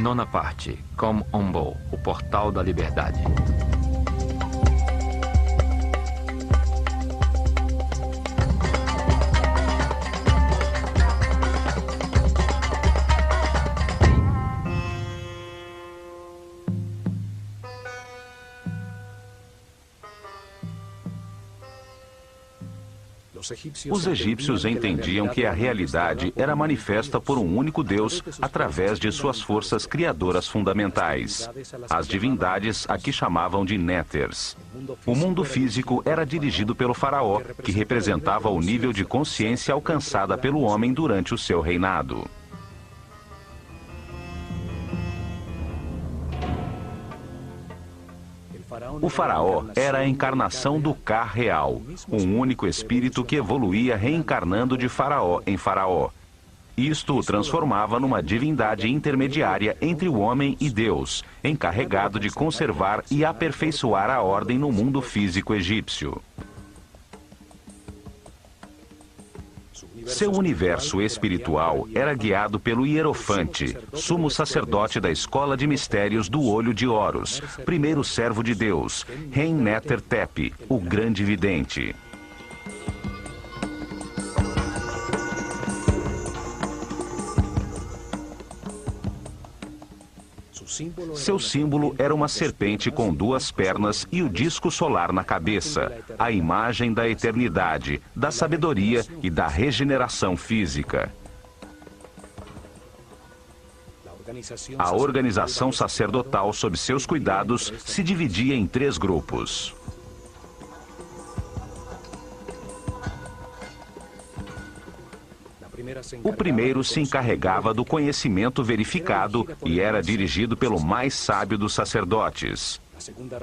Nona parte. Kom Ombo, o Portal da Liberdade. Os egípcios entendiam que a realidade era manifesta por um único Deus através de suas forças criadoras fundamentais. As divindades aqui chamavam de Néters. O mundo físico era dirigido pelo faraó, que representava o nível de consciência alcançada pelo homem durante o seu reinado. O faraó era a encarnação do Ka real, um único espírito que evoluía reencarnando de faraó em faraó. Isto o transformava numa divindade intermediária entre o homem e Deus, encarregado de conservar e aperfeiçoar a ordem no mundo físico egípcio. Seu universo espiritual era guiado pelo Hierofante, sumo sacerdote da escola de mistérios do Olho de Horus, primeiro servo de Deus, Hen-Neter-Tep, o grande vidente. Seu símbolo era uma serpente com duas pernas e o disco solar na cabeça, a imagem da eternidade, da sabedoria e da regeneração física. A organização sacerdotal sob seus cuidados se dividia em 3 grupos. O primeiro se encarregava do conhecimento verificado e era dirigido pelo mais sábio dos sacerdotes.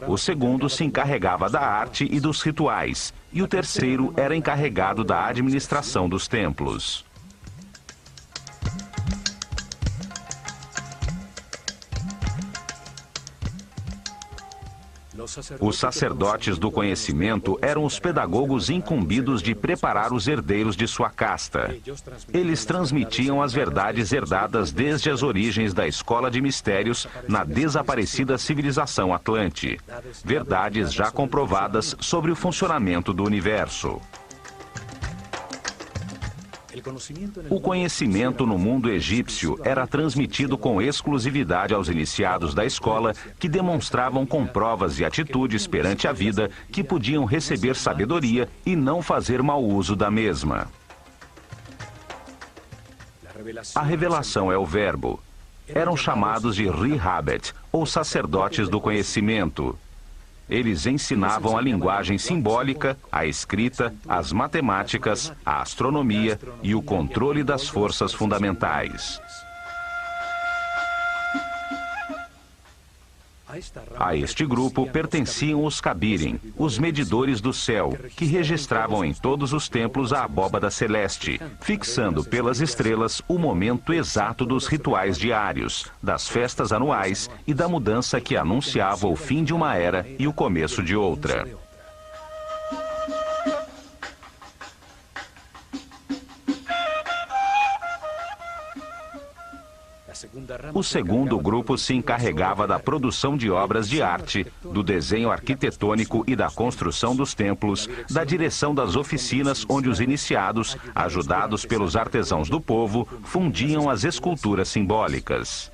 O segundo se encarregava da arte e dos rituais, e o terceiro era encarregado da administração dos templos. Os sacerdotes do conhecimento eram os pedagogos incumbidos de preparar os herdeiros de sua casta. Eles transmitiam as verdades herdadas desde as origens da escola de mistérios na desaparecida civilização Atlante. Verdades já comprovadas sobre o funcionamento do universo. O conhecimento no mundo egípcio era transmitido com exclusividade aos iniciados da escola, que demonstravam com provas e atitudes perante a vida que podiam receber sabedoria e não fazer mau uso da mesma. A revelação é o verbo. Eram chamados de Rihabet, ou sacerdotes do conhecimento. Eles ensinavam a linguagem simbólica, a escrita, as matemáticas, a astronomia e o controle das forças fundamentais. A este grupo pertenciam os Kabirim, os medidores do céu, que registravam em todos os templos a abóbada celeste, fixando pelas estrelas o momento exato dos rituais diários, das festas anuais e da mudança que anunciava o fim de uma era e o começo de outra. O segundo grupo se encarregava da produção de obras de arte, do desenho arquitetônico e da construção dos templos, da direção das oficinas onde os iniciados, ajudados pelos artesãos do povo, fundiam as esculturas simbólicas.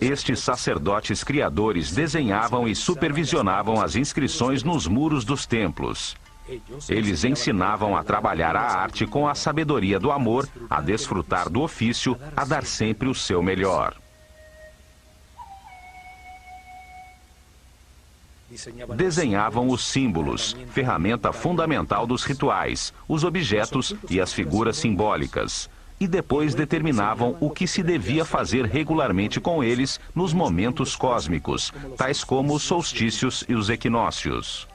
Estes sacerdotes criadores desenhavam e supervisionavam as inscrições nos muros dos templos. Eles ensinavam a trabalhar a arte com a sabedoria do amor, a desfrutar do ofício, a dar sempre o seu melhor. Desenhavam os símbolos, ferramenta fundamental dos rituais, os objetos e as figuras simbólicas. E depois determinavam o que se devia fazer regularmente com eles nos momentos cósmicos, tais como os solstícios e os equinócios.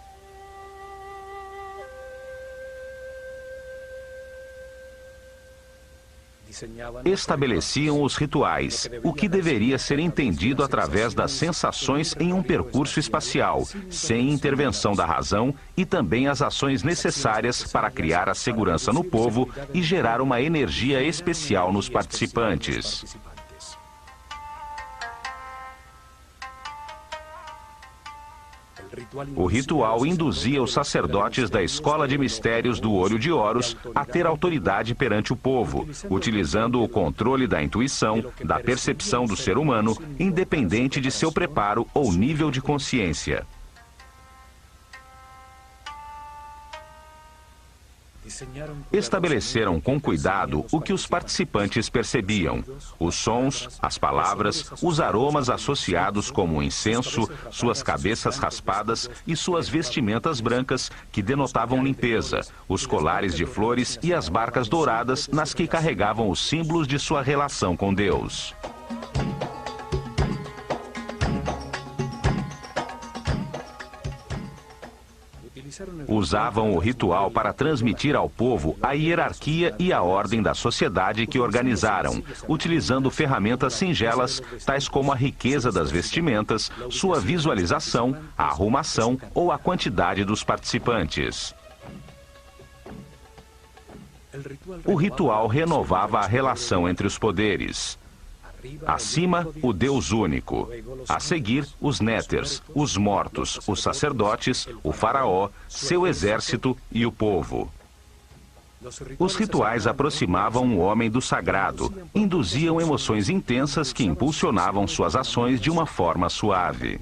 Estabeleciam os rituais, o que deveria ser entendido através das sensações em um percurso espacial, sem intervenção da razão, e também as ações necessárias para criar a segurança no povo e gerar uma energia especial nos participantes. O ritual induzia os sacerdotes da escola de mistérios do Olho de Horus a ter autoridade perante o povo, utilizando o controle da intuição, da percepção do ser humano, independente de seu preparo ou nível de consciência. Estabeleceram com cuidado o que os participantes percebiam: os sons, as palavras, os aromas associados como o incenso, suas cabeças raspadas e suas vestimentas brancas que denotavam limpeza, os colares de flores e as barcas douradas nas que carregavam os símbolos de sua relação com Deus. Usavam o ritual para transmitir ao povo a hierarquia e a ordem da sociedade que organizaram, utilizando ferramentas singelas, tais como a riqueza das vestimentas, sua visualização, a arrumação ou a quantidade dos participantes. O ritual renovava a relação entre os poderes. Acima, o Deus único. A seguir, os néters, os mortos, os sacerdotes, o faraó, seu exército e o povo. Os rituais aproximavam o homem do sagrado, induziam emoções intensas que impulsionavam suas ações de uma forma suave.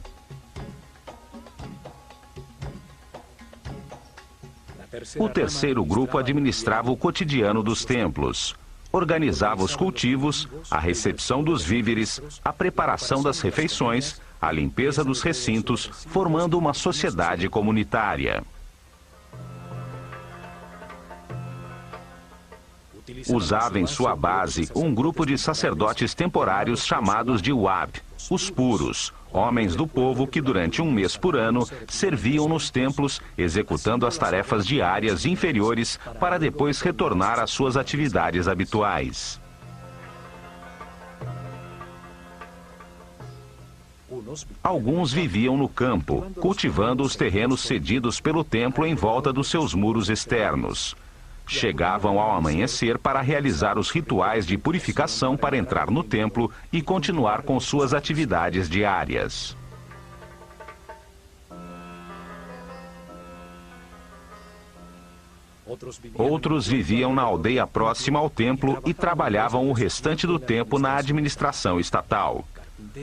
O terceiro grupo administrava o cotidiano dos templos. Organizava os cultivos, a recepção dos víveres, a preparação das refeições, a limpeza dos recintos, formando uma sociedade comunitária. Usava em sua base um grupo de sacerdotes temporários chamados de Wab, os puros, homens do povo que durante um mês por ano serviam nos templos, executando as tarefas diárias inferiores para depois retornar às suas atividades habituais. Alguns viviam no campo, cultivando os terrenos cedidos pelo templo em volta dos seus muros externos. Chegavam ao amanhecer para realizar os rituais de purificação para entrar no templo e continuar com suas atividades diárias. Outros viviam na aldeia próxima ao templo e trabalhavam o restante do tempo na administração estatal.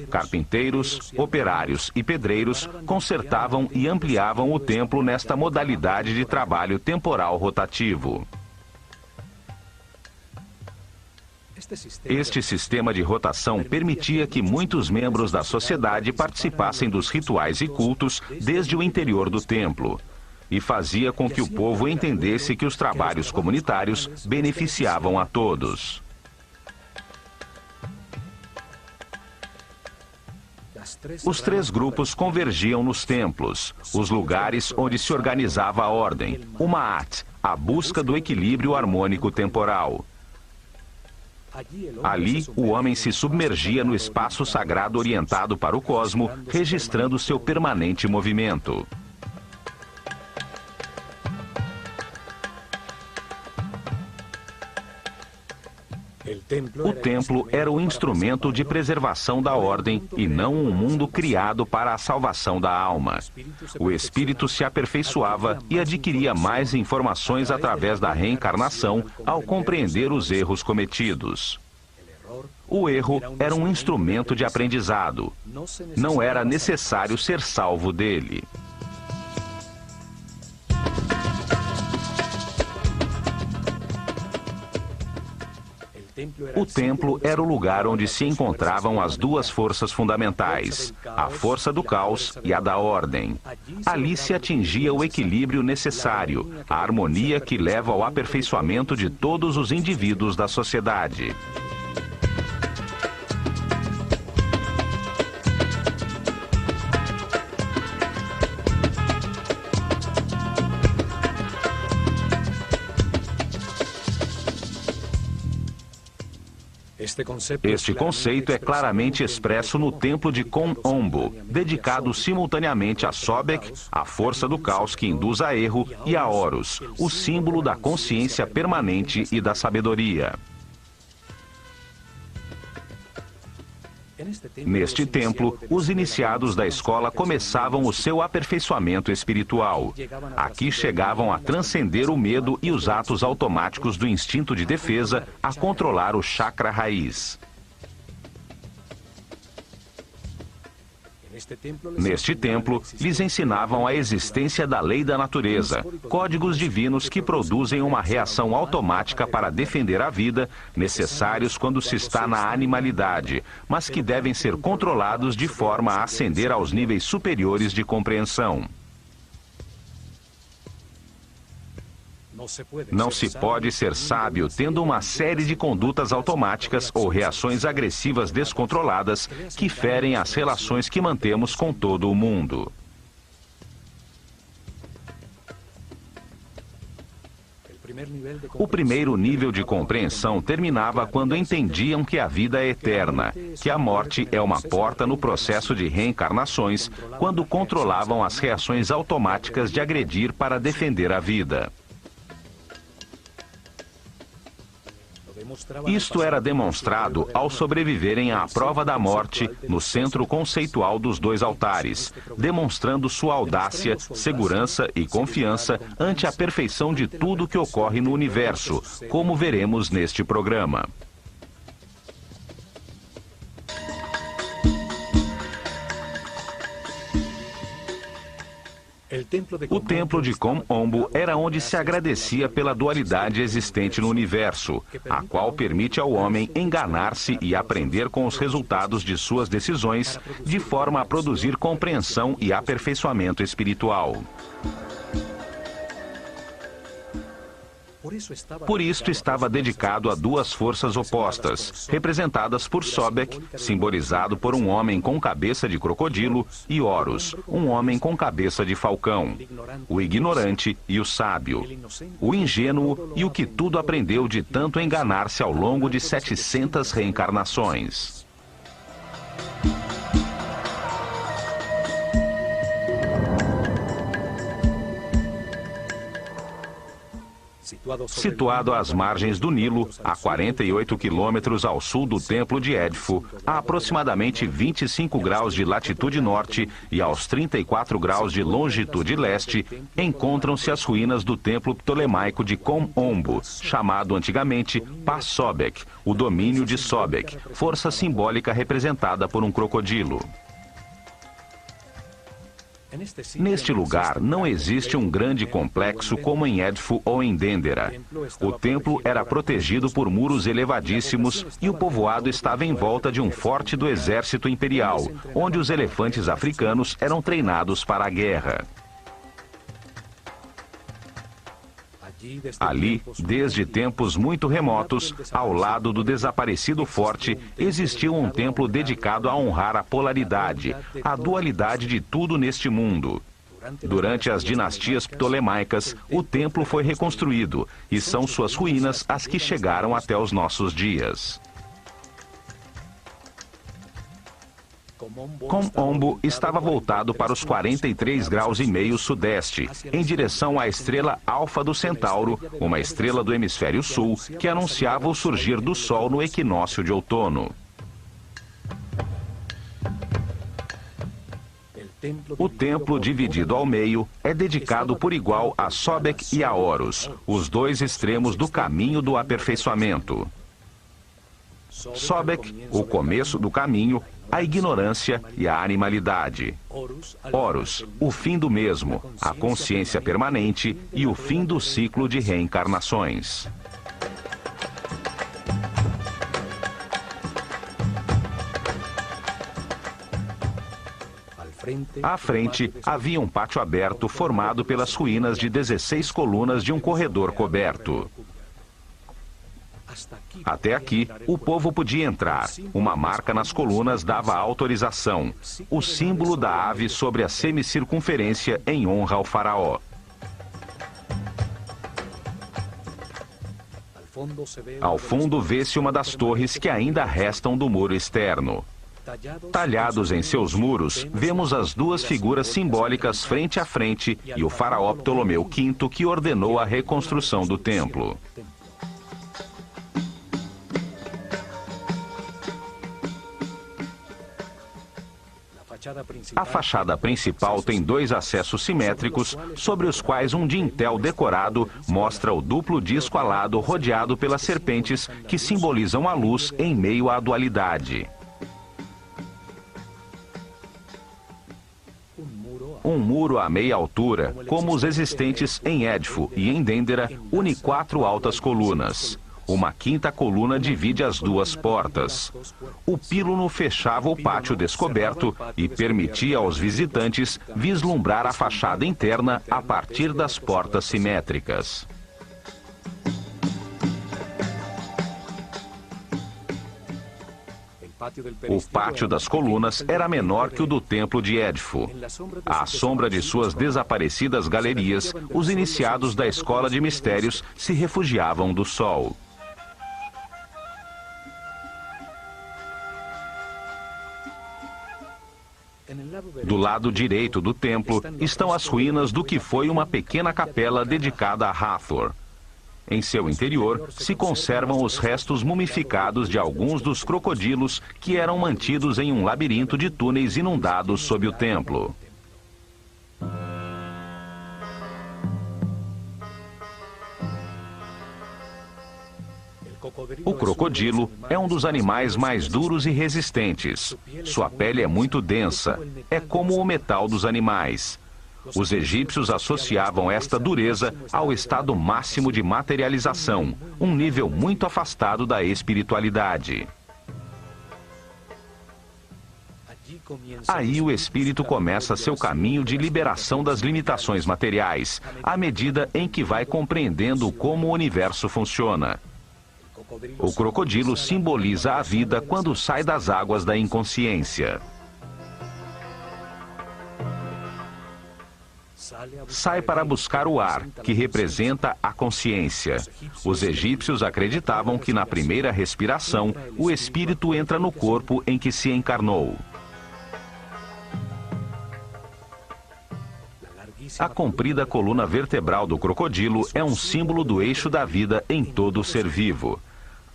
Carpinteiros, operários e pedreiros consertavam e ampliavam o templo nesta modalidade de trabalho temporal rotativo. Este sistema de rotação permitia que muitos membros da sociedade participassem dos rituais e cultos desde o interior do templo, e fazia com que o povo entendesse que os trabalhos comunitários beneficiavam a todos. Os três grupos convergiam nos templos, os lugares onde se organizava a ordem, o Ma'at, a busca do equilíbrio harmônico temporal. Ali, o homem se submergia no espaço sagrado orientado para o cosmo, registrando seu permanente movimento. O templo era o instrumento de preservação da ordem e não um mundo criado para a salvação da alma. O espírito se aperfeiçoava e adquiria mais informações através da reencarnação ao compreender os erros cometidos. O erro era um instrumento de aprendizado. Não era necessário ser salvo dele. O templo era o lugar onde se encontravam as duas forças fundamentais, a força do caos e a da ordem. Ali se atingia o equilíbrio necessário, a harmonia que leva ao aperfeiçoamento de todos os indivíduos da sociedade. Este conceito é claramente expresso no templo de Kom-Ombo, dedicado simultaneamente a Sobek, a força do caos que induz a erro, e a Horus, o símbolo da consciência permanente e da sabedoria. Neste templo, os iniciados da escola começavam o seu aperfeiçoamento espiritual. Aqui chegavam a transcender o medo e os atos automáticos do instinto de defesa a controlar o chakra raiz. Neste templo, lhes ensinavam a existência da lei da natureza, códigos divinos que produzem uma reação automática para defender a vida, necessários quando se está na animalidade, mas que devem ser controlados de forma a ascender aos níveis superiores de compreensão. Não se pode ser sábio tendo uma série de condutas automáticas ou reações agressivas descontroladas que ferem as relações que mantemos com todo o mundo. O primeiro nível de compreensão terminava quando entendiam que a vida é eterna, que a morte é uma porta no processo de reencarnações, quando controlavam as reações automáticas de agredir para defender a vida. Isto era demonstrado ao sobreviverem à prova da morte no centro conceitual dos dois altares, demonstrando sua audácia, segurança e confiança ante a perfeição de tudo que ocorre no universo, como veremos neste programa. O templo de Kom-Ombo era onde se agradecia pela dualidade existente no universo, a qual permite ao homem enganar-se e aprender com os resultados de suas decisões, de forma a produzir compreensão e aperfeiçoamento espiritual. Por isto estava dedicado a duas forças opostas, representadas por Sobek, simbolizado por um homem com cabeça de crocodilo, e Horus, um homem com cabeça de falcão, o ignorante e o sábio, o ingênuo e o que tudo aprendeu de tanto enganar-se ao longo de 700 reencarnações. Situado às margens do Nilo, a 48 quilômetros ao sul do templo de Edfu, a aproximadamente 25 graus de latitude norte e aos 34 graus de longitude leste, encontram-se as ruínas do templo ptolemaico de Kom-Ombo, chamado antigamente Pa-Sobek, o domínio de Sobek, força simbólica representada por um crocodilo. Neste lugar não existe um grande complexo como em Edfu ou em Dendera. O templo era protegido por muros elevadíssimos e o povoado estava em volta de um forte do exército imperial, onde os elefantes africanos eram treinados para a guerra. Ali, desde tempos muito remotos, ao lado do desaparecido forte, existiu um templo dedicado a honrar a polaridade, a dualidade de tudo neste mundo. Durante as dinastias ptolemaicas, o templo foi reconstruído, e são suas ruínas as que chegaram até os nossos dias. Kom-Ombo estava voltado para os 43 graus e meio sudeste, em direção à estrela Alfa do Centauro, uma estrela do hemisfério sul, que anunciava o surgir do Sol no equinócio de outono. O templo, dividido ao meio, é dedicado por igual a Sobek e a Horus, os dois extremos do caminho do aperfeiçoamento. Sobek, o começo do caminho, a ignorância e a animalidade. Horus, o fim do mesmo, a consciência permanente e o fim do ciclo de reencarnações. À frente, havia um pátio aberto formado pelas ruínas de 16 colunas de um corredor coberto. Até aqui, o povo podia entrar. Uma marca nas colunas dava autorização, o símbolo da ave sobre a semicircunferência em honra ao faraó. Ao fundo vê-se uma das torres que ainda restam do muro externo. Talhados em seus muros, vemos as duas figuras simbólicas frente a frente e o faraó Ptolomeu V que ordenou a reconstrução do templo. A fachada principal tem dois acessos simétricos, sobre os quais um dintel decorado mostra o duplo disco alado rodeado pelas serpentes que simbolizam a luz em meio à dualidade. Um muro a meia altura, como os existentes em Édifo e em Dendera, une 4 altas colunas. Uma quinta coluna divide as duas portas. O píluno fechava o pátio descoberto e permitia aos visitantes vislumbrar a fachada interna a partir das portas simétricas. O pátio das colunas era menor que o do templo de Édifo. À sombra de suas desaparecidas galerias, os iniciados da escola de mistérios se refugiavam do sol. Do lado direito do templo estão as ruínas do que foi uma pequena capela dedicada a Hathor. Em seu interior se conservam os restos mumificados de alguns dos crocodilos que eram mantidos em um labirinto de túneis inundados sob o templo. O crocodilo é um dos animais mais duros e resistentes. Sua pele é muito densa, é como o metal dos animais. Os egípcios associavam esta dureza ao estado máximo de materialização, um nível muito afastado da espiritualidade. Aí o espírito começa seu caminho de liberação das limitações materiais, à medida em que vai compreendendo como o universo funciona. O crocodilo simboliza a vida quando sai das águas da inconsciência. Sai para buscar o ar, que representa a consciência. Os egípcios acreditavam que na primeira respiração, o espírito entra no corpo em que se encarnou. A comprida coluna vertebral do crocodilo é um símbolo do eixo da vida em todo ser vivo.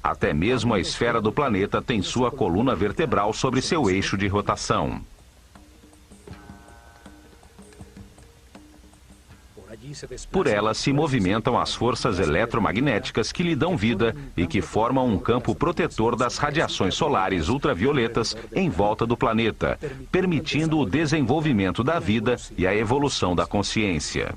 Até mesmo a esfera do planeta tem sua coluna vertebral sobre seu eixo de rotação. Por ela se movimentam as forças eletromagnéticas que lhe dão vida e que formam um campo protetor das radiações solares ultravioletas em volta do planeta, permitindo o desenvolvimento da vida e a evolução da consciência.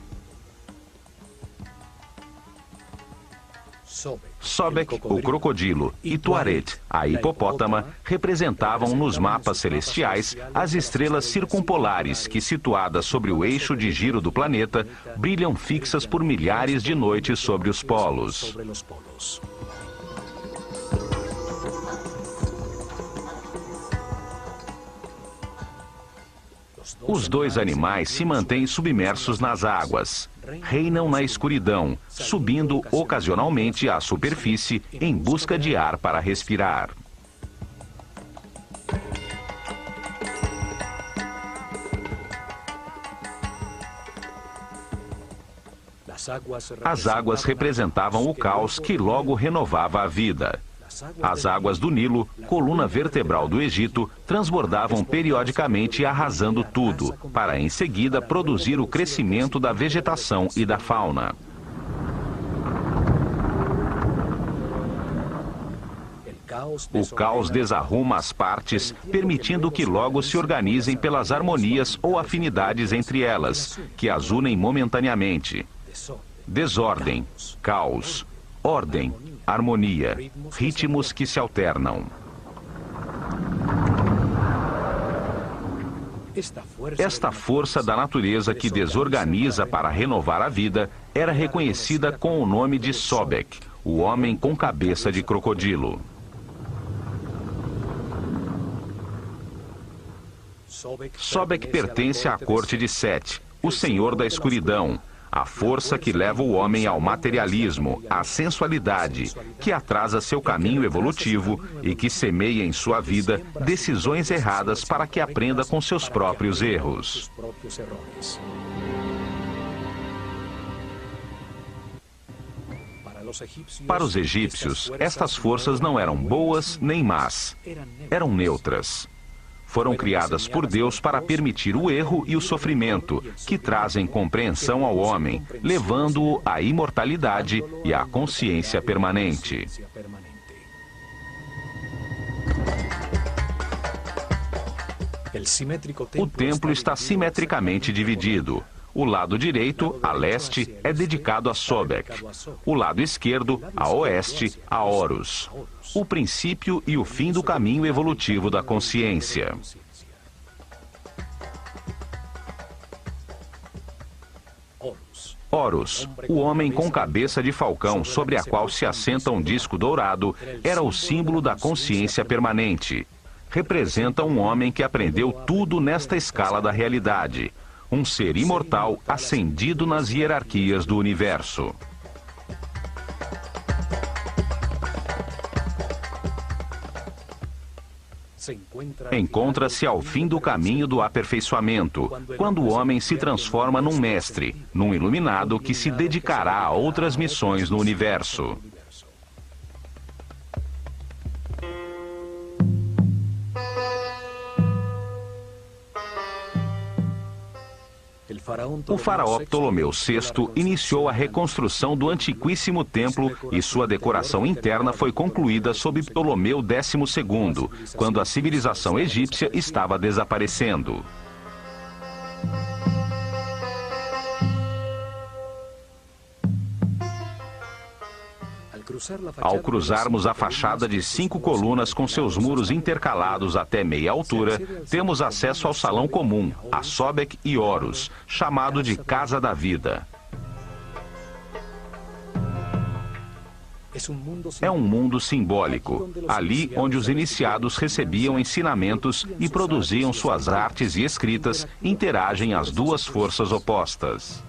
Sobek, o crocodilo, e Tuaret, a hipopótama, representavam nos mapas celestiais as estrelas circumpolares que, situadas sobre o eixo de giro do planeta, brilham fixas por milhares de noites sobre os polos. Os dois animais se mantêm submersos nas águas. Reinam na escuridão, subindo ocasionalmente à superfície em busca de ar para respirar. As águas representavam o caos que logo renovava a vida. As águas do Nilo, coluna vertebral do Egito, transbordavam periodicamente arrasando tudo, para em seguida produzir o crescimento da vegetação e da fauna. O caos desarruma as partes, permitindo que logo se organizem pelas harmonias ou afinidades entre elas, que as unem momentaneamente. Desordem, caos, ordem, harmonia, ritmos que se alternam. Esta força da natureza que desorganiza para renovar a vida era reconhecida com o nome de Sobek, o homem com cabeça de crocodilo. Sobek pertence à corte de Set, o senhor da escuridão, a força que leva o homem ao materialismo, à sensualidade, que atrasa seu caminho evolutivo e que semeia em sua vida decisões erradas para que aprenda com seus próprios erros. Para os egípcios, estas forças não eram boas nem más, eram neutras. Foram criadas por Deus para permitir o erro e o sofrimento, que trazem compreensão ao homem, levando-o à imortalidade e à consciência permanente. O templo está simetricamente dividido. O lado direito, a leste, é dedicado a Sobek. O lado esquerdo, a oeste, a Horus. O princípio e o fim do caminho evolutivo da consciência. Horus, o homem com cabeça de falcão sobre a qual se assenta um disco dourado, era o símbolo da consciência permanente. Representa um homem que aprendeu tudo nesta escala da realidade. Um ser imortal ascendido nas hierarquias do universo. Encontra-se ao fim do caminho do aperfeiçoamento, quando o homem se transforma num mestre, num iluminado que se dedicará a outras missões no universo. O faraó Ptolomeu VI iniciou a reconstrução do antiquíssimo templo e sua decoração interna foi concluída sob Ptolomeu XII, quando a civilização egípcia estava desaparecendo. Ao cruzarmos a fachada de 5 colunas com seus muros intercalados até meia altura, temos acesso ao salão comum, a Sobek e Horus, chamado de Casa da Vida. É um mundo simbólico, ali onde os iniciados recebiam ensinamentos e produziam suas artes e escritas, interagem as duas forças opostas.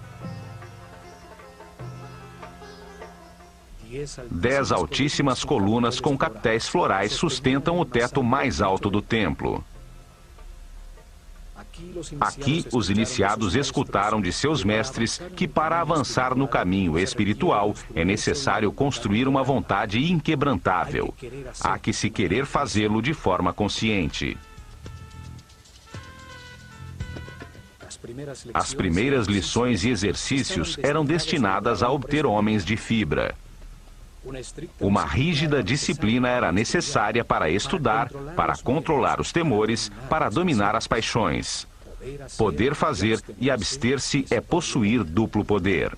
10 altíssimas colunas com capitéis florais sustentam o teto mais alto do templo. Aqui, os iniciados escutaram de seus mestres que para avançar no caminho espiritual é necessário construir uma vontade inquebrantável. Há que se querer fazê-lo de forma consciente. As primeiras lições e exercícios eram destinadas a obter homens de fibra. Uma rígida disciplina era necessária para estudar, para controlar os temores, para dominar as paixões. Poder fazer e abster-se é possuir duplo poder.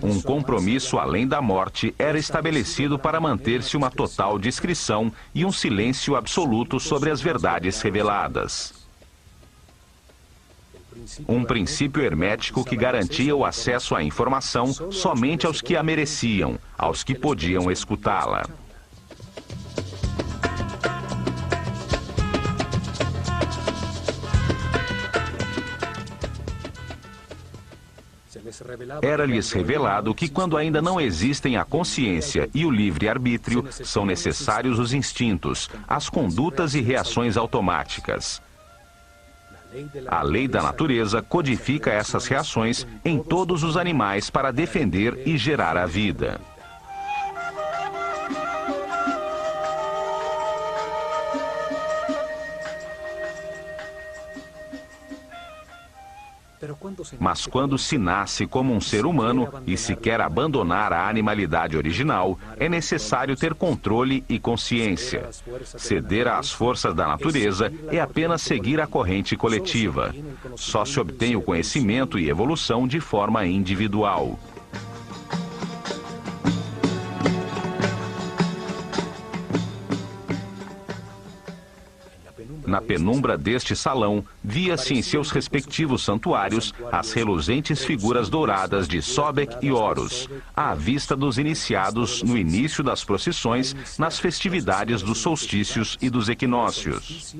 Um compromisso além da morte era estabelecido para manter-se uma total discrição e um silêncio absoluto sobre as verdades reveladas. Um princípio hermético que garantia o acesso à informação somente aos que a mereciam, aos que podiam escutá-la. Era-lhes revelado que quando ainda não existem a consciência e o livre-arbítrio, são necessários os instintos, as condutas e reações automáticas. A lei da natureza codifica essas reações em todos os animais para defender e gerar a vida. Mas quando se nasce como um ser humano e se quer abandonar a animalidade original, é necessário ter controle e consciência. Ceder às forças da natureza é apenas seguir a corrente coletiva. Só se obtém o conhecimento e evolução de forma individual. Na na penumbra deste salão, via-se em seus respectivos santuários as reluzentes figuras douradas de Sobek e Horus, à vista dos iniciados no início das procissões, nas festividades dos solstícios e dos equinócios.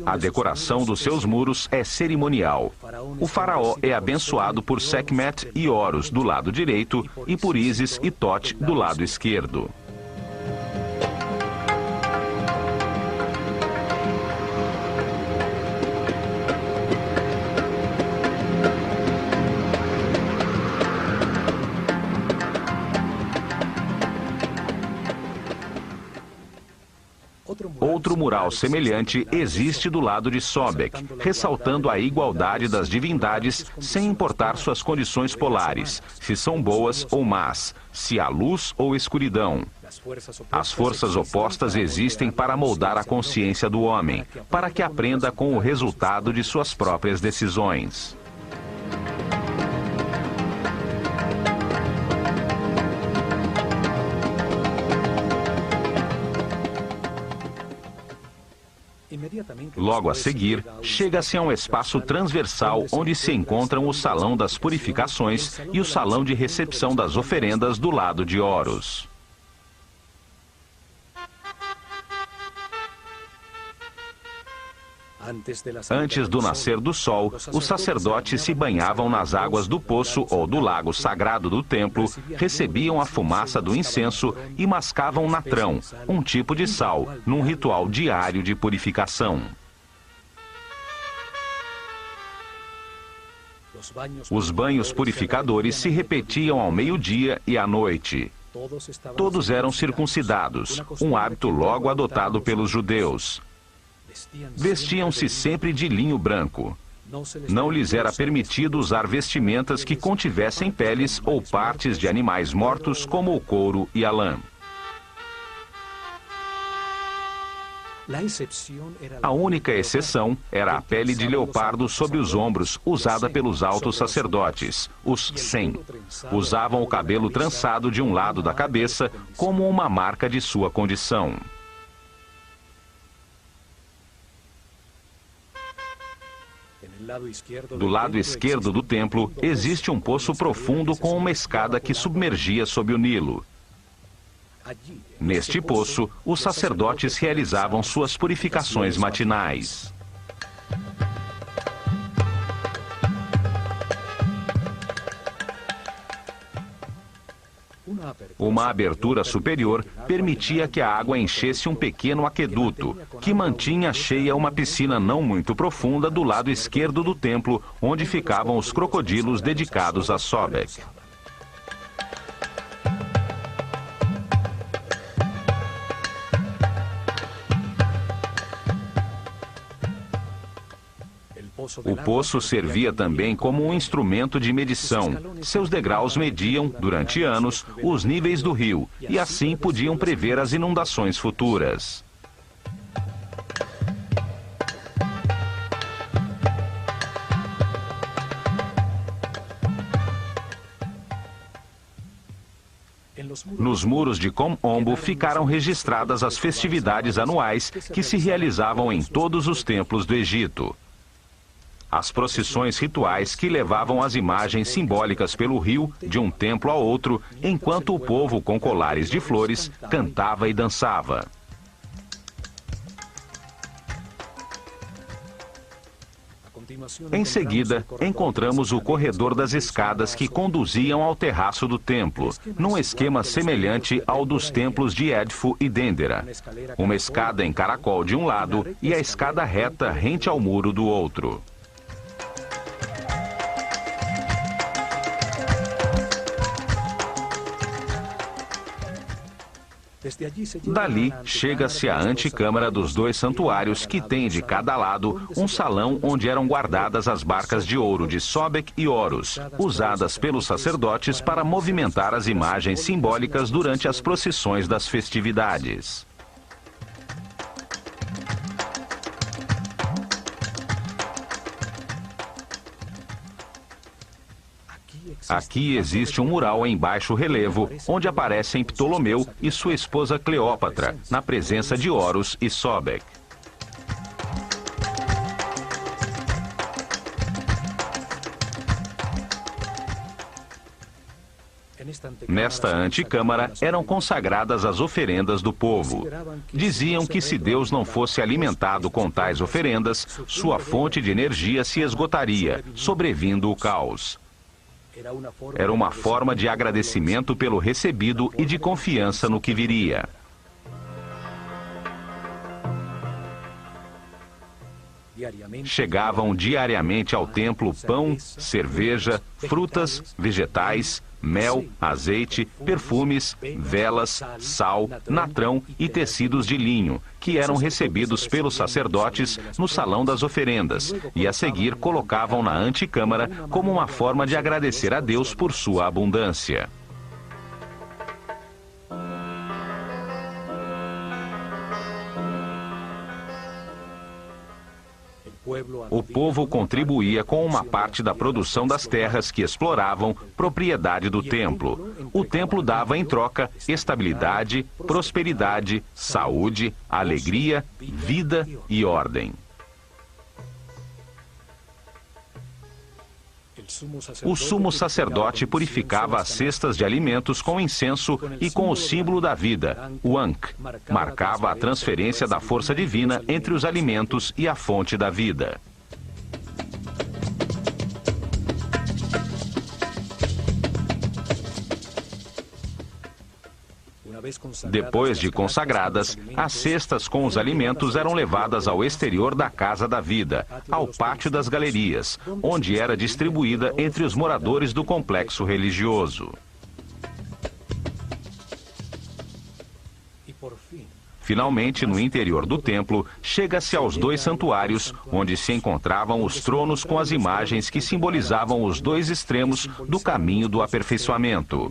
A decoração dos seus muros é cerimonial. O faraó é abençoado por Sekhmet e Horus do lado direito e por Ísis e Thoth do lado esquerdo. Outro mural semelhante existe do lado de Sobek, ressaltando a igualdade das divindades sem importar suas condições polares, se são boas ou más, se há luz ou escuridão. As forças opostas existem para moldar a consciência do homem, para que aprenda com o resultado de suas próprias decisões. Logo a seguir, chega-se a um espaço transversal onde se encontram o Salão das Purificações e o Salão de Recepção das Oferendas do lado de Horus. Antes do nascer do sol, os sacerdotes se banhavam nas águas do poço ou do lago sagrado do templo, recebiam a fumaça do incenso e mascavam natrão, um tipo de sal, num ritual diário de purificação. Os banhos purificadores se repetiam ao meio-dia e à noite. Todos eram circuncidados, um hábito logo adotado pelos judeus. Vestiam-se sempre de linho branco. Não lhes era permitido usar vestimentas que contivessem peles ou partes de animais mortos, como o couro e a lã. A única exceção era a pele de leopardo sob os ombros, usada pelos altos sacerdotes, os Sem. Usavam o cabelo trançado de um lado da cabeça, como uma marca de sua condição. Do lado esquerdo do templo, existe um poço profundo com uma escada que submergia sob o Nilo. Neste poço, os sacerdotes realizavam suas purificações matinais. Uma abertura superior permitia que a água enchesse um pequeno aqueduto, que mantinha cheia uma piscina não muito profunda do lado esquerdo do templo, onde ficavam os crocodilos dedicados a Sobek. O poço servia também como um instrumento de medição. Seus degraus mediam, durante anos, os níveis do rio e assim podiam prever as inundações futuras. Nos muros de Kom Ombo ficaram registradas as festividades anuais que se realizavam em todos os templos do Egito. As procissões rituais que levavam as imagens simbólicas pelo rio, de um templo a outro, enquanto o povo com colares de flores cantava e dançava. Em seguida, encontramos o corredor das escadas que conduziam ao terraço do templo, num esquema semelhante ao dos templos de Edfu e Dendera. Uma escada em caracol de um lado e a escada reta rente ao muro do outro. Dali, chega-se à antecâmara dos dois santuários, que tem de cada lado um salão onde eram guardadas as barcas de ouro de Sobek e Horus, usadas pelos sacerdotes para movimentar as imagens simbólicas durante as procissões das festividades. Aqui existe um mural em baixo relevo, onde aparecem Ptolomeu e sua esposa Cleópatra, na presença de Horus e Sobek. Nesta antecâmara eram consagradas as oferendas do povo. Diziam que se Deus não fosse alimentado com tais oferendas, sua fonte de energia se esgotaria, sobrevindo o caos. Era uma forma de agradecimento pelo recebido e de confiança no que viria. Chegavam diariamente ao templo pão, cerveja, frutas, vegetais, mel, azeite, perfumes, velas, sal, natrão e tecidos de linho, que eram recebidos pelos sacerdotes no salão das oferendas, e a seguir colocavam na antecâmara como uma forma de agradecer a Deus por sua abundância. O povo contribuía com uma parte da produção das terras que exploravam, propriedade do templo. O templo dava em troca estabilidade, prosperidade, saúde, alegria, vida e ordem. O sumo sacerdote purificava as cestas de alimentos com incenso e com o símbolo da vida, o Ankh. Marcava a transferência da força divina entre os alimentos e a fonte da vida. Depois de consagradas, as cestas com os alimentos eram levadas ao exterior da Casa da Vida, ao pátio das galerias, onde era distribuída entre os moradores do complexo religioso. Finalmente, no interior do templo, chega-se aos dois santuários, onde se encontravam os tronos com as imagens que simbolizavam os dois extremos do caminho do aperfeiçoamento.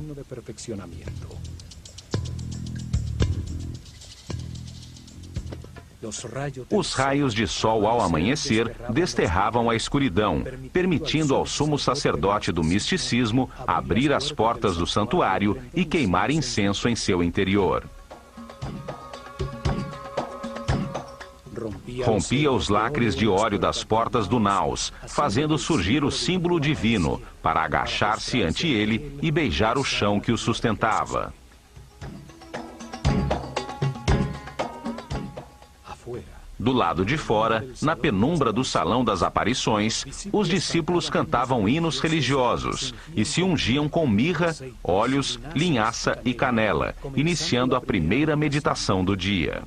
Os raios de sol ao amanhecer desterravam a escuridão, permitindo ao sumo sacerdote do misticismo abrir as portas do santuário e queimar incenso em seu interior. Rompia os lacres de óleo das portas do naus, fazendo surgir o símbolo divino, para agachar-se ante ele e beijar o chão que o sustentava. Do lado de fora, na penumbra do Salão das Aparições, os discípulos cantavam hinos religiosos e se ungiam com mirra, óleos, linhaça e canela, iniciando a primeira meditação do dia.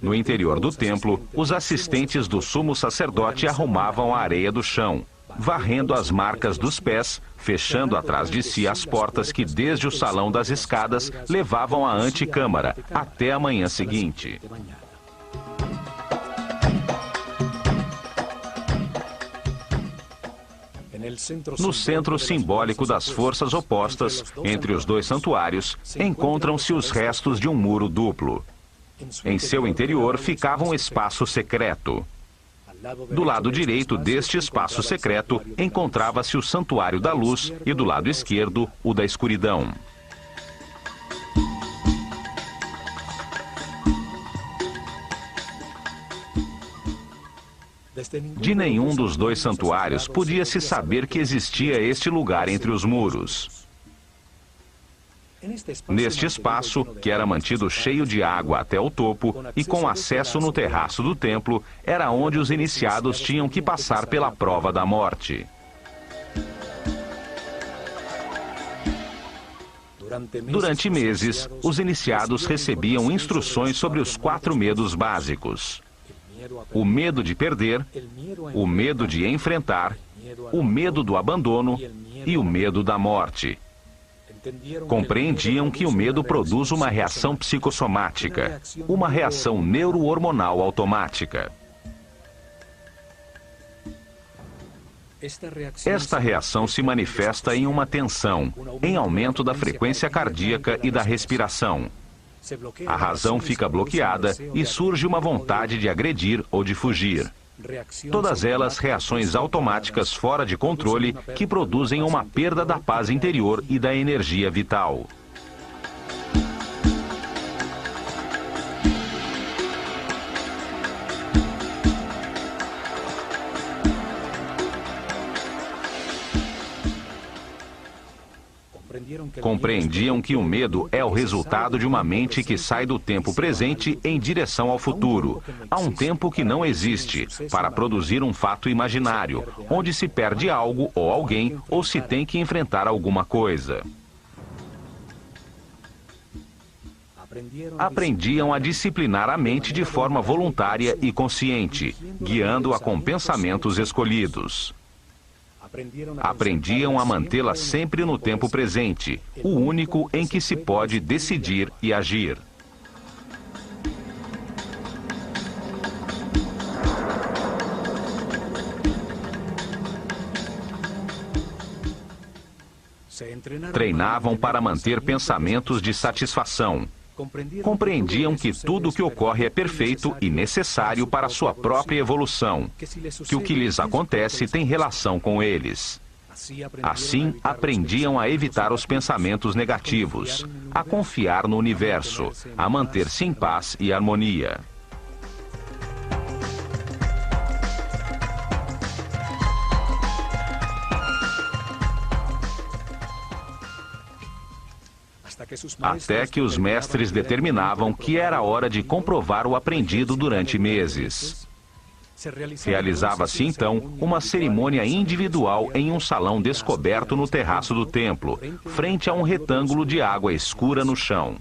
No interior do templo, os assistentes do sumo sacerdote arrumavam a areia do chão, varrendo as marcas dos pés, fechando atrás de si as portas que desde o salão das escadas levavam à antecâmara até a manhã seguinte. No centro simbólico das forças opostas, entre os dois santuários, encontram-se os restos de um muro duplo. Em seu interior ficava um espaço secreto. Do lado direito deste espaço secreto, encontrava-se o Santuário da Luz e do lado esquerdo, o da Escuridão. De nenhum dos dois santuários podia-se saber que existia este lugar entre os muros. Neste espaço, que era mantido cheio de água até o topo e com acesso no terraço do templo, era onde os iniciados tinham que passar pela prova da morte. Durante meses, os iniciados recebiam instruções sobre os 4 medos básicos: o medo de perder, o medo de enfrentar, o medo do abandono e o medo da morte. Compreendiam que o medo produz uma reação psicossomática, uma reação neurohormonal automática. Esta reação se manifesta em uma tensão, em aumento da frequência cardíaca e da respiração. A razão fica bloqueada e surge uma vontade de agredir ou de fugir. Todas elas reações automáticas fora de controle que produzem uma perda da paz interior e da energia vital. Compreendiam que o medo é o resultado de uma mente que sai do tempo presente em direção ao futuro, a um tempo que não existe, para produzir um fato imaginário, onde se perde algo ou alguém ou se tem que enfrentar alguma coisa. Aprendiam a disciplinar a mente de forma voluntária e consciente, guiando-a com pensamentos escolhidos. Aprendiam a mantê-la sempre no tempo presente, o único em que se pode decidir e agir. Treinavam para manter pensamentos de satisfação. Compreendiam que tudo o que ocorre é perfeito e necessário para sua própria evolução, que o que lhes acontece tem relação com eles. Assim, aprendiam a evitar os pensamentos negativos, a confiar no universo, a manter-se em paz e harmonia. Até que os mestres determinavam que era hora de comprovar o aprendido durante meses. Realizava-se então uma cerimônia individual em um salão descoberto no terraço do templo, frente a um retângulo de água escura no chão.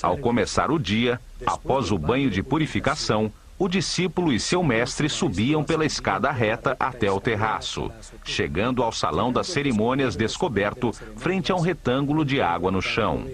Ao começar o dia, após o banho de purificação, o discípulo e seu mestre subiam pela escada reta até o terraço, chegando ao salão das cerimônias descoberto, frente a um retângulo de água no chão.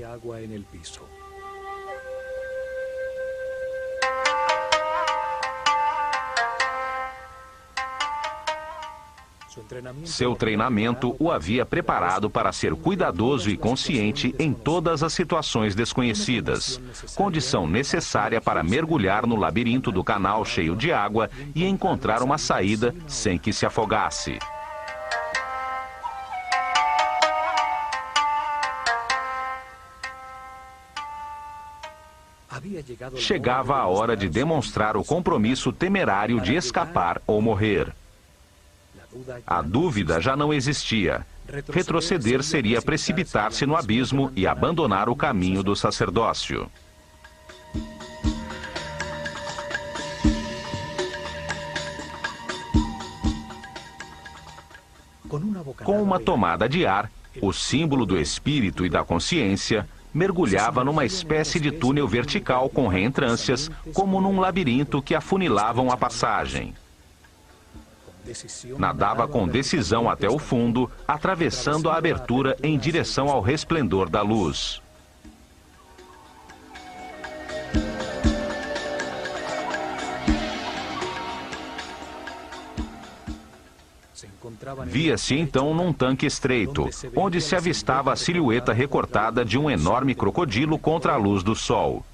Seu treinamento o havia preparado para ser cuidadoso e consciente em todas as situações desconhecidas, condição necessária para mergulhar no labirinto do canal cheio de água e encontrar uma saída sem que se afogasse. Chegava a hora de demonstrar o compromisso temerário de escapar ou morrer. A dúvida já não existia. Retroceder seria precipitar-se no abismo e abandonar o caminho do sacerdócio. Com uma tomada de ar, o símbolo do espírito e da consciência mergulhava numa espécie de túnel vertical com reentrâncias, como num labirinto que afunilavam a passagem. Nadava com decisão até o fundo, atravessando a abertura em direção ao resplendor da luz. Via-se então num tanque estreito, onde se avistava a silhueta recortada de um enorme crocodilo contra a luz do sol.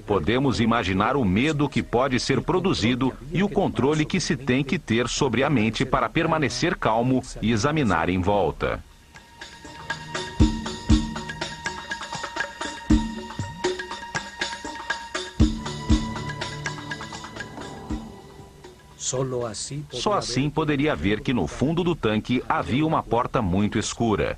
Podemos imaginar o medo que pode ser produzido e o controle que se tem que ter sobre a mente para permanecer calmo e examinar em volta. Só assim poderia ver que no fundo do tanque havia uma porta muito escura.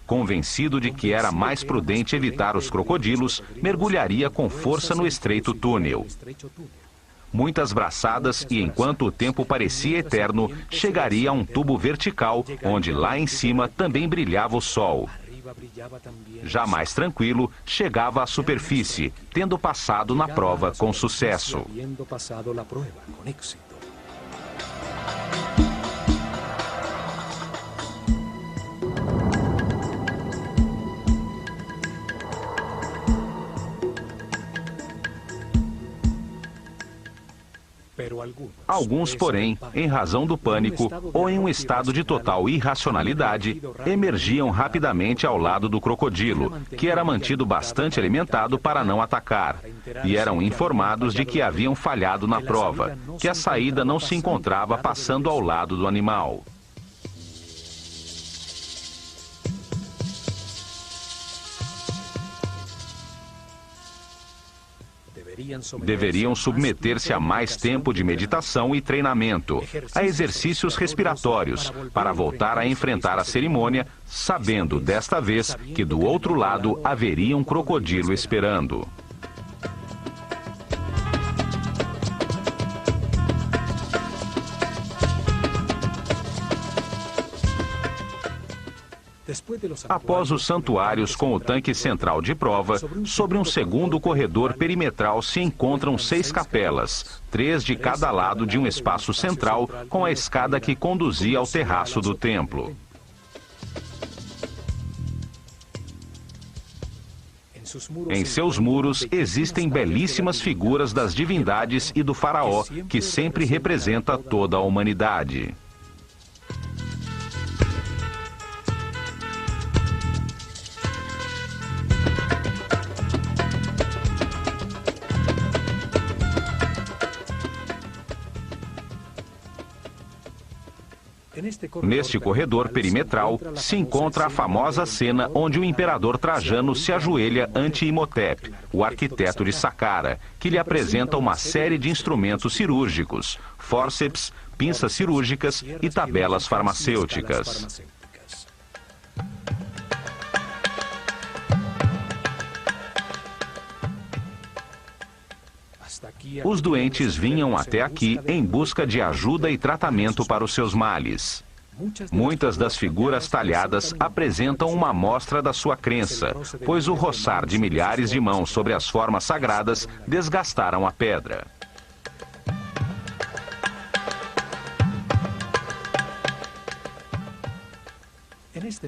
Convencido de que era mais prudente evitar os crocodilos, mergulharia com força no estreito túnel. muitas braçadas e, enquanto o tempo parecia eterno, chegaria a um tubo vertical, onde lá em cima também brilhava o sol. Já mais tranquilo, chegava à superfície, tendo passado na prova com sucesso. Alguns, porém, em razão do pânico ou em um estado de total irracionalidade, emergiam rapidamente ao lado do crocodilo, que era mantido bastante alimentado para não atacar, e eram informados de que haviam falhado na prova, que a saída não se encontrava passando ao lado do animal. Deveriam submeter-se a mais tempo de meditação e treinamento, a exercícios respiratórios, para voltar a enfrentar a cerimônia, sabendo desta vez que do outro lado haveria um crocodilo esperando. Após os santuários com o tanque central de prova, sobre um segundo corredor perimetral se encontram 6 capelas, 3 de cada lado de um espaço central com a escada que conduzia ao terraço do templo. Em seus muros existem belíssimas figuras das divindades e do faraó, que sempre representa toda a humanidade. Neste corredor perimetral se encontra a famosa cena onde o imperador Trajano se ajoelha ante Imhotep, o arquiteto de Saqqara, que lhe apresenta uma série de instrumentos cirúrgicos, fórceps, pinças cirúrgicas e tabelas farmacêuticas. Os doentes vinham até aqui em busca de ajuda e tratamento para os seus males. Muitas das figuras talhadas apresentam uma amostra da sua crença, pois o roçar de milhares de mãos sobre as formas sagradas desgastaram a pedra.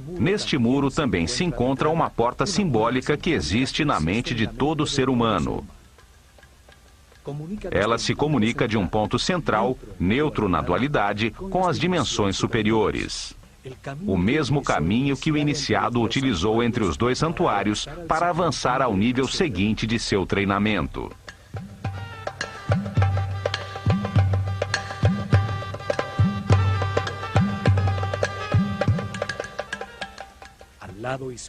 Neste muro também se encontra uma porta simbólica que existe na mente de todo ser humano. Ela se comunica de um ponto central, neutro na dualidade, com as dimensões superiores. O mesmo caminho que o iniciado utilizou entre os 2 santuários para avançar ao nível seguinte de seu treinamento.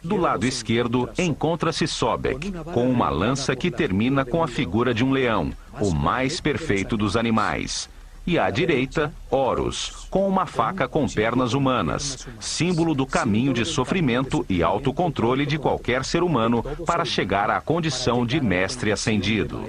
Do lado esquerdo encontra-se Sobek, com uma lança que termina com a figura de um leão, o mais perfeito dos animais. E à direita, Horus, com uma faca com pernas humanas, símbolo do caminho de sofrimento e autocontrole de qualquer ser humano para chegar à condição de mestre ascendido.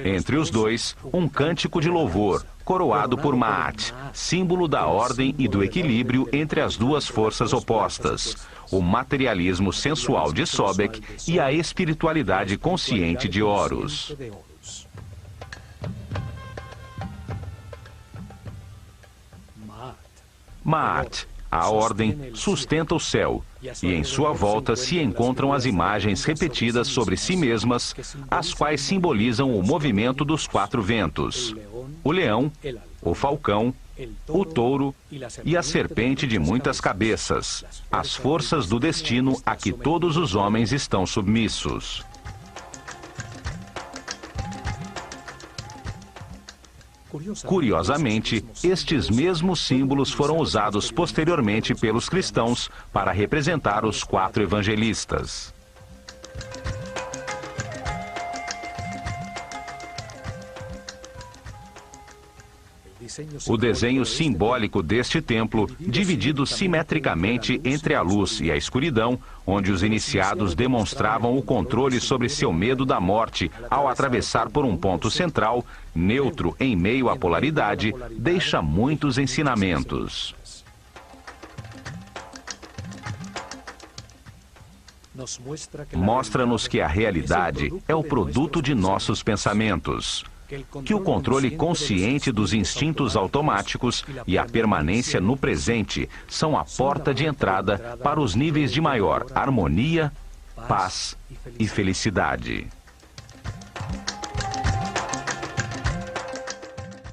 Entre os dois, um cântico de louvor, coroado por Maat, símbolo da ordem e do equilíbrio entre as duas forças opostas, o materialismo sensual de Sobek e a espiritualidade consciente de Horus. Maat, a ordem, sustenta o céu, e em sua volta se encontram as imagens repetidas sobre si mesmas, as quais simbolizam o movimento dos 4 ventos: o leão, o falcão, o touro e a serpente de muitas cabeças, as forças do destino a que todos os homens estão submissos. Curiosamente, estes mesmos símbolos foram usados posteriormente pelos cristãos para representar os 4 evangelistas. O desenho simbólico deste templo, dividido simetricamente entre a luz e a escuridão, onde os iniciados demonstravam o controle sobre seu medo da morte ao atravessar por um ponto central, neutro em meio à polaridade, deixa muitos ensinamentos. Mostra-nos que a realidade é o produto de nossos pensamentos, que o controle consciente dos instintos automáticos e a permanência no presente são a porta de entrada para os níveis de maior harmonia, paz e felicidade.